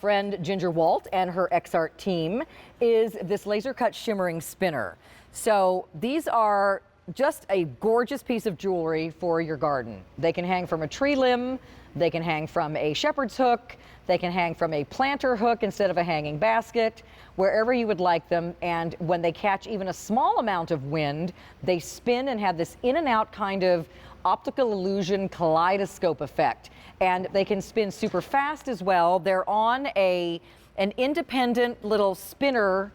Friend Ginger Walt and her Exhart team is this laser cut shimmering spinner. So these are just a gorgeous piece of jewelry for your garden. They can hang from a tree limb, they can hang from a shepherd's hook, they can hang from a planter hook instead of a hanging basket, wherever you would like them. And when they catch even a small amount of wind, they spin and have this in and out kind of optical illusion kaleidoscope effect. And they can spin super fast as well. They're on an independent little spinner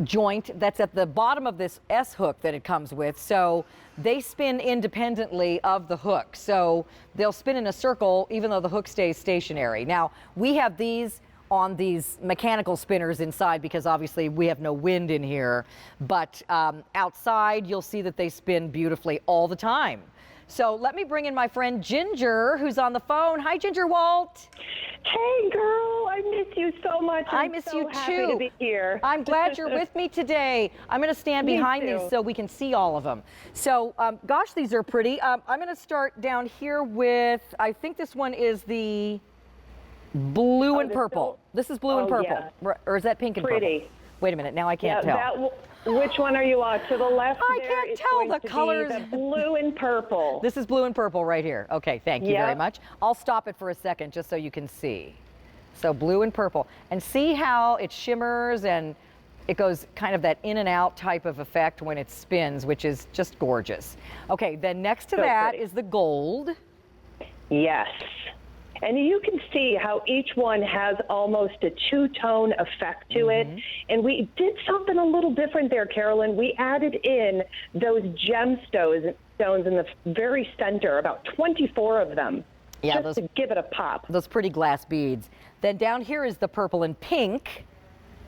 joint that's at the bottom of this S hook that it comes with. So they spin independently of the hook. So they'll spin in a circle even though the hook stays stationary. Now, we have these on these mechanical spinners inside because obviously we have no wind in here. But outside, you'll see that they spin beautifully all the time. So let me bring in my friend Ginger, who's on the phone. Hi, Ginger Walt. Hey, girl, I miss you so much. I miss you too. Happy to be here. I'm glad you're with me today. I'm going to stand behind these so we can see all of them. So, gosh, these are pretty. I'm going to start down here with, I think this one is the blue and purple. This is blue and purple. Yeah. Or is that pink and purple? Wait a minute, now I can't tell. Which one are you on? To the left I can't tell the colors. The blue and purple. This is blue and purple right here. Okay, thank you very much. I'll stop it for a second just so you can see. So blue and purple. And see how it shimmers and it goes kind of that in and out type of effect when it spins, which is just gorgeous. Okay, then next to that is the gold. Yes. And you can see how each one has almost a two-tone effect to it. And we did something a little different there, Carolyn. We added in those gemstones in the very center, about 24 of them, just to give it a pop. Those pretty glass beads. Then down here is the purple and pink.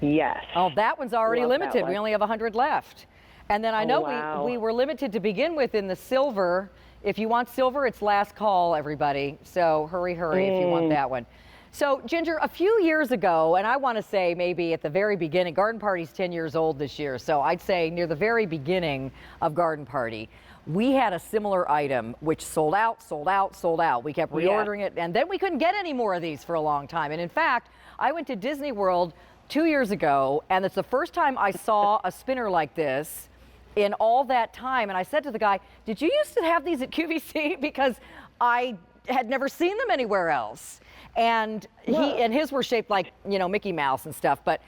Yes. Oh, that one's already limited. We only have 100 left. And then I know we were limited to begin with in the silver. If you want silver, it's last call, everybody. So hurry, hurry if you want that one. So Ginger, a few years ago, and I want to say maybe at the very beginning, Garden Party's 10 years old this year. So I'd say near the very beginning of Garden Party, we had a similar item which sold out, sold out, sold out. We kept reordering it, and then we couldn't get any more of these for a long time. And in fact, I went to Disney World 2 years ago, and it's the first time I saw a spinner like this in all that time. And I said to the guy, did you used to have these at QVC? Because I had never seen them anywhere else. And his were shaped like, you know, Mickey Mouse and stuff. But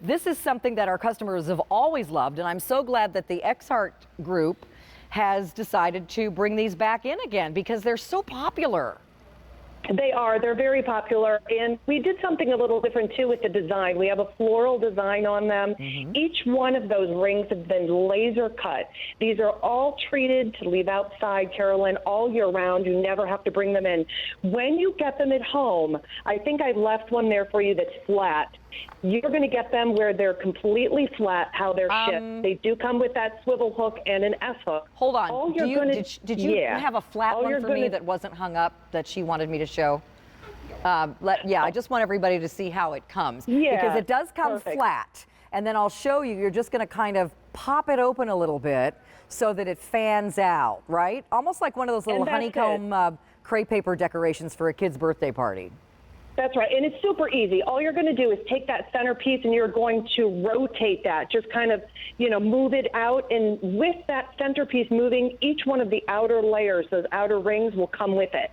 this is something that our customers have always loved. And I'm so glad that the Exhart group has decided to bring these back in again because they're so popular. They are. They're very popular. And we did something a little different, too, with the design. We have a floral design on them. Each one of those rings have been laser cut. These are all treated to leave outside, Carolyn, all year round. You never have to bring them in. When you get them at home, I think I left one there for you that's flat. You're going to get them where they're completely flat, how they're shipped. They do come with that swivel hook and an S hook. Hold on. Did you have a flat one for me that wasn't hung up that she wanted me to show? I just want everybody to see how it comes. Because it does come flat. And then I'll show you. You're just going to kind of pop it open a little bit so that it fans out, right? Almost like one of those little honeycomb crepe paper decorations for a kid's birthday party. That's right. And it's super easy. All you're going to do is take that centerpiece and you're going to rotate that, just kind of, move it out. And with that centerpiece moving, each one of the outer layers, those outer rings will come with it.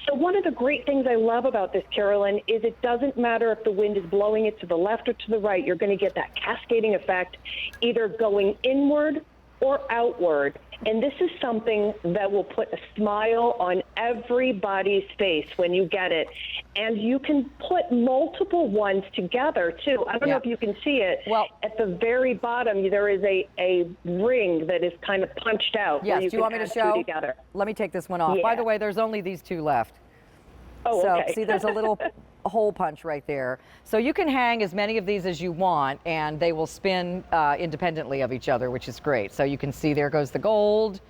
So one of the great things I love about this, Carolyn, is it doesn't matter if the wind is blowing it to the left or to the right. You're going to get that cascading effect, either going inward or outward. And this is something that will put a smile on everybody's face when you get it. And you can put multiple ones together, too. I don't know if you can see it. Well, at the very bottom, there is a ring that is kind of punched out. Yes, do you want me to show? Together. Let me take this one off. By the way, there's only these two left. Oh, okay. See, there's a little hole punch right there. So you can hang as many of these as you want, and they will spin independently of each other, which is great. So you can see there goes the gold,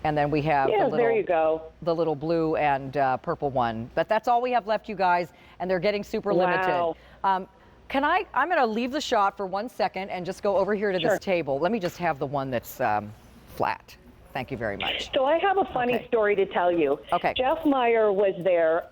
and then we have the little blue and purple one. But that's all we have left, you guys, and they're getting super limited. I'm going to leave the shot for 1 second and just go over here to this table. Let me just have the one that's flat. Thank you very much. So I have a funny story to tell you. Okay. Jeff Meyer was there.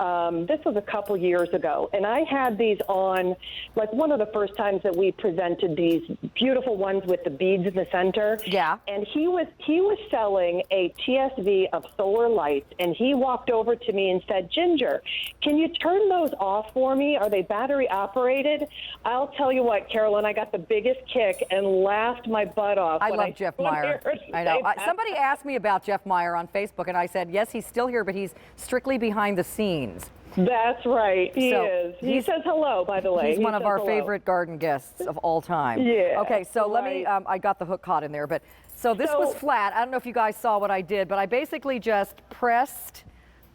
This was a couple years ago, and I had these on, like one of the first times that we presented these beautiful ones with the beads in the center. Yeah. And he was selling a TSV of solar lights, and he walked over to me and said, "Ginger, can you turn those off for me? Are they battery operated?" I'll tell you what, Carolyn, I got the biggest kick and laughed my butt off. I when love Jeff Meyer. I know. Somebody asked me about Jeff Meyer on Facebook, and I said, yes, he's still here, but he's strictly behind the scenes. That's right. He is. He says hello, by the way. He's one of our favorite garden guests of all time. Yeah. Okay, so let me, I got the hook caught in there, but so this was flat. I don't know if you guys saw what I did, but I basically just pressed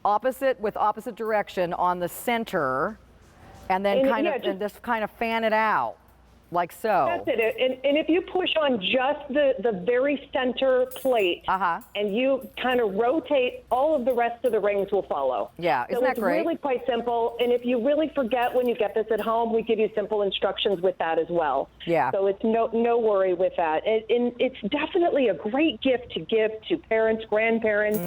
opposite direction on the center and then and just kind of fan it out. Like so. That's it. And if you push on just the very center plate and you kind of rotate, all of the rest of the rings will follow. Yeah, isn't that great? It's really quite simple. And if you really forget when you get this at home, we give you simple instructions with that as well. Yeah. So it's no worry with that. And it's definitely a great gift to give to parents, grandparents,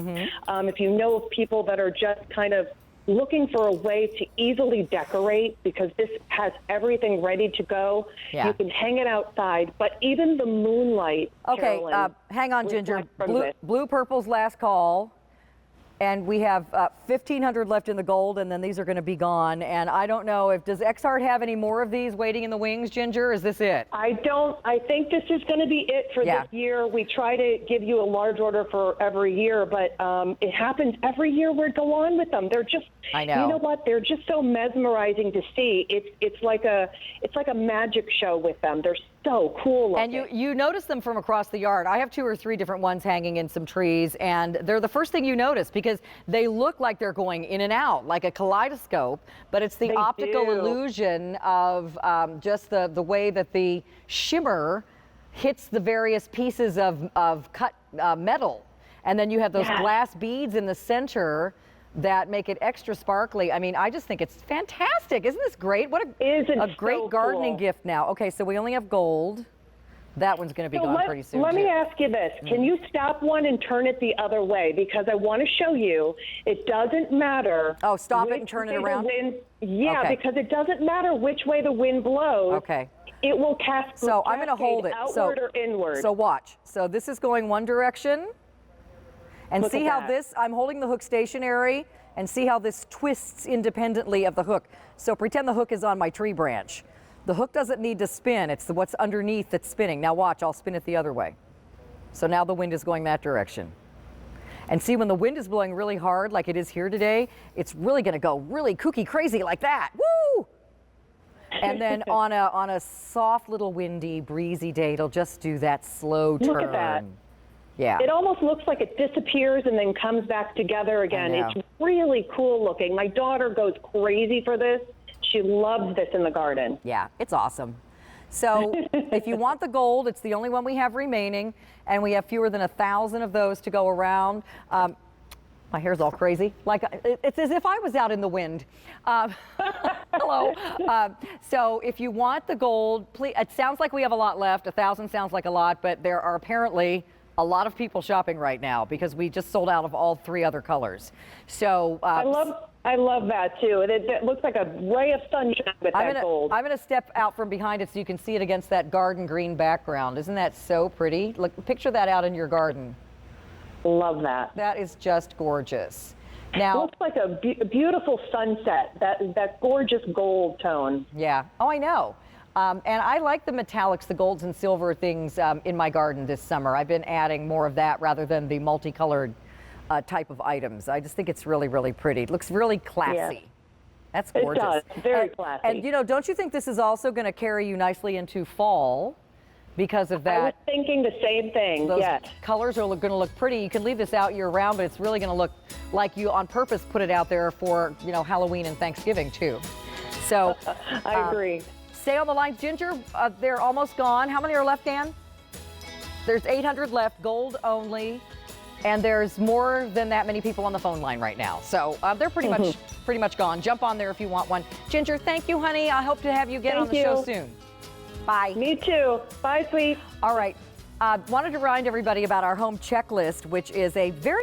if you know of people that are just kind of looking for a way to easily decorate, because this has everything ready to go. Yeah. You can hang it outside, but even the moonlight. Okay, Carolyn, hang on, Ginger. from Blue Purple's last call. And we have 1,500 left in the gold, and then these are going to be gone. And I don't know does Exhart have any more of these waiting in the wings, Ginger? Is this it? I don't. I think this is going to be it for this year. We try to give you a large order for every year, but it happens every year we go on with them. They're just, I know. You know what? They're just so mesmerizing to see. It's like a magic show with them. They're so cool looking. And you notice them from across the yard. I have 2 or 3 different ones hanging in some trees, and they're the first thing you notice because they look like they're going in and out like a kaleidoscope, but it's the optical illusion of just the way that the shimmer hits the various pieces of cut metal. And then you have those glass beads in the center that make it extra sparkly. I mean, I just think it's fantastic. Isn't this great? What a great gardening gift now. Okay, so we only have gold. That one's going to be gone pretty soon. Let me ask you this. Can you stop one and turn it the other way? Because I want to show you it doesn't matter. Oh, stop it and turn it around? Because it doesn't matter which way the wind blows. Okay. It will cascade. So I'm going to hold it. Outward or inward. So watch. So this is going one direction. And Look see at how that. I'm holding the hook stationary, and see how this twists independently of the hook. So pretend the hook is on my tree branch. The hook doesn't need to spin. It's what's underneath that's spinning. Now watch, I'll spin it the other way. So now the wind is going that direction. And see, when the wind is blowing really hard like it is here today, it's really going to go really kooky crazy like that. Woo! And then on a soft little windy, breezy day, it'll just do that slow turn. Look at that. Yeah. It almost looks like it disappears and then comes back together again. It's really cool looking. My daughter goes crazy for this. She loves this in the garden. Yeah, it's awesome. So if you want the gold, it's the only one we have remaining, and we have fewer than 1,000 of those to go around. My hair's all crazy. Like it's as if I was out in the wind. Hello. So if you want the gold, please, it sounds like we have a lot left. 1,000 sounds like a lot, but there are apparently a lot of people shopping right now because we just sold out of all 3 other colors. So I love that too. It looks like a ray of sunshine with that gold. I'm going to step out from behind it so you can see it against that garden green background. Isn't that so pretty? Look, picture that out in your garden. Love that. That is just gorgeous. Now, it looks like a beautiful sunset. That gorgeous gold tone. Yeah. Oh, I know. And I like the metallics, the golds and silver things in my garden this summer. I've been adding more of that rather than the multicolored type of items. I just think it's really, really pretty. It looks really classy. Yeah. That's gorgeous. It does. Very classy. And you know, don't you think this is also going to carry you nicely into fall because of that? I was thinking the same thing. Those yes. colors are going to look pretty. You can leave this out year round, but it's really going to look like you on purpose put it out there for, you know, Halloween and Thanksgiving too. So I agree. Stay on the line, Ginger. They're almost gone. How many are left, Dan? There's 800 left, gold only, and there's more than that many people on the phone line right now. So they're pretty much gone. Jump on there if you want one. Ginger, thank you, honey. I hope to have you again on the show soon. Bye. Me too. Bye, sweet. All right. Wanted to remind everybody about our home checklist, which is a very